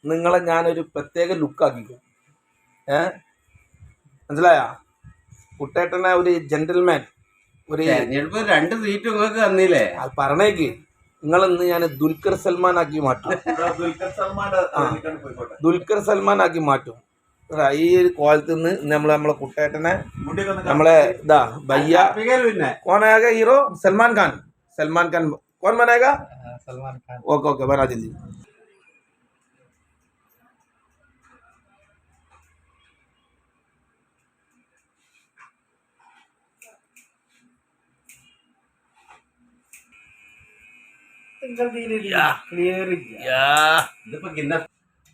നിങ്ങളെ ഞാനൊരു പ്രത്യേക ലുക്കാക്കിക്കും. മനസ്സിലായ? കുട്ടേട്ടനെ ഒരു ജെന്റിൽമാൻ, ഒരു 2 സീറ്റ് നിങ്ങൾക്ക് തന്നില്ലേ? അത് പറഞ്ഞേക്ക്. നിങ്ങളിന്ന് ഞാൻ ദുൽഖർ സൽമാൻ ആക്കി മാറ്റും. ദുൽഖർ സൽമാൻ ആക്കി മാറ്റും. ഈ ഒരു കോലത്തിൽ നിന്ന് നമ്മളെ കുട്ടേട്ടനെ നമ്മളെ ഇതാ ഭയ്യ കോനായേगा हीरो सलमान खान कौन बनेगा? सलमान खान. ओके ओके बना जल्दी.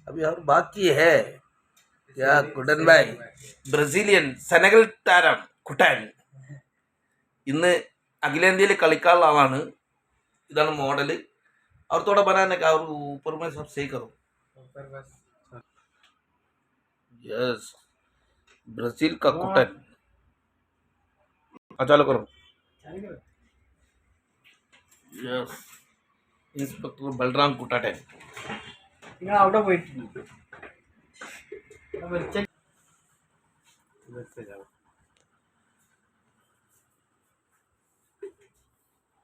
अभी और बाकी है क्या? കുട്ടൻ ഭായ് ബ്രസീലിയൻ സെനഗൽ താരം കുട്ടൻ ഇന്ന് അഖിലേന്ത്യയിൽ കളിക്കാനുള്ള ആളാണ്. ഇതാണ് മോഡല്. और थोड़ा बनाने का और ऊपर में सब सही करो. यस ब्राजील का कुटन. चलो करो. यस इंस्पेक्टर बलराम कुटाटे. അവിടെ പോയിട്ട്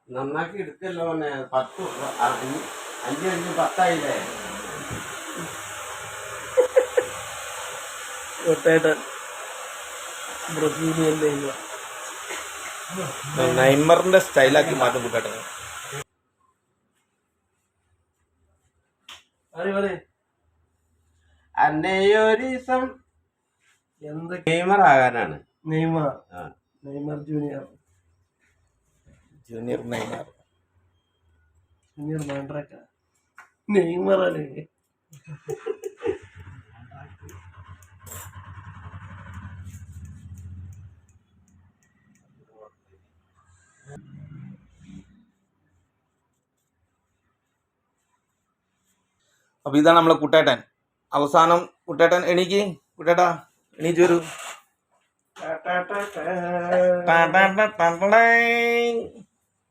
നന്നാക്കി എടുക്കല്ലോ. 10 5 5 10 ആയില്ലേ? ബ്രസീലിയൻ നൈമറിന്റെ സ്റ്റൈലാക്കി മാറ്റം കൂട്ടാട്ടെ. അന്നേയൊരീസം നെയ്മർ ആകാനാണ്. നെയ്മർ ജൂനിയർ വേണ്ടക്ക നെയ്മറാണ്. അപ്പൊ ഇതാണ് നമ്മളെ കുട്ടേട്ടൻ. അവസാനം കുട്ടേട്ടൻ എണീക്ക്. കുട്ടേട്ടാ എണീച്ച് വരൂ.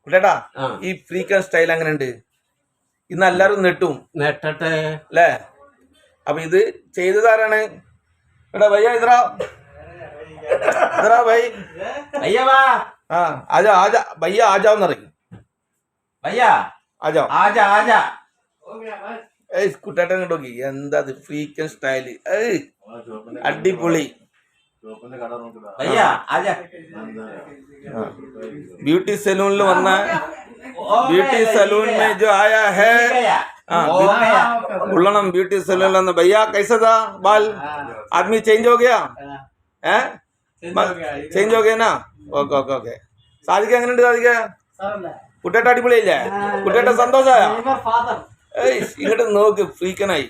കുട്ടേട്ടാ ഈ ഫ്രീക്കൻ സ്റ്റൈൽ അങ്ങനെ ഉണ്ട്. ഇന്ന് എല്ലാരും നെട്ടട്ടെ അല്ലേ? അപ്പൊ ഇത് ചെയ്തതാരാണ്? എടാ ഭയ്യ ഇതറാ ഭൈ ആ ആജാ ആജാ ഭയ്യ ആജാന്ന് പറയും. ആജാ കുട്ടേട്ടൻ നോക്കി എന്താ ഫ്രീക്കൻ സ്റ്റൈല്. അടിപൊളി. ब्यूटी सैलून वरना ब्यूटी सैलून में जो आया है बुल्लनम ब्यूटी सैलून. भैया कैसा था बाल? आदमी चेंज हो गया है? चेंज हो गया ना? Okay okay okay. സാധിക്ക എങ്ങനെയുണ്ട്? സാധിക്ക കുട്ടേട്ട അടിപൊളിയല്ലേ? കുട്ടേട്ട സന്തോഷമായ? ഇങ്ങോട്ട് നോക്ക് ഫ്രീക്കനായി.